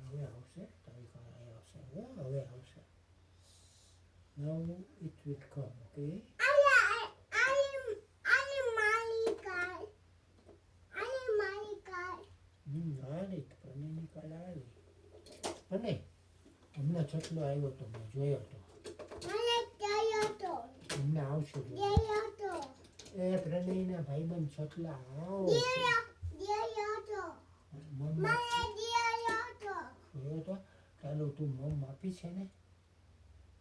હવે આવશે તારી કાર આવશે હવે આવશે. Now it will come, okay? આવી પ્રણયની કાર આવી. અને હમણાં છટલો આવ્યો તો મેં જોયો તો હમણાં આવશે એ પ્રણયના ભાઈબંધ છટલા જોયો તો. ચાલો તું મમ આપી છે ને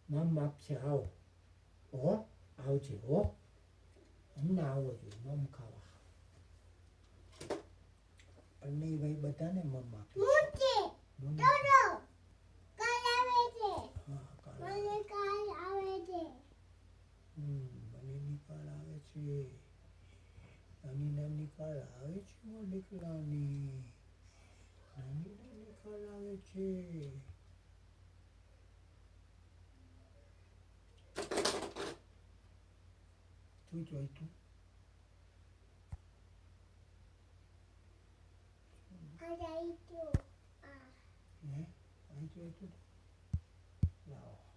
મમ આપશે આવો હો આવજે હો હમણાં આવો જોઈએ મમ ખાવા. પ્રણયભાઈ બધાને મમ આપે બનેની કાળ આવે છે. નાની નાની કાળ આવે છે દીકરાની નાની નાની કાળ આવે છે. તું જોઈ તું હે અહીં જોઈ તું લાવો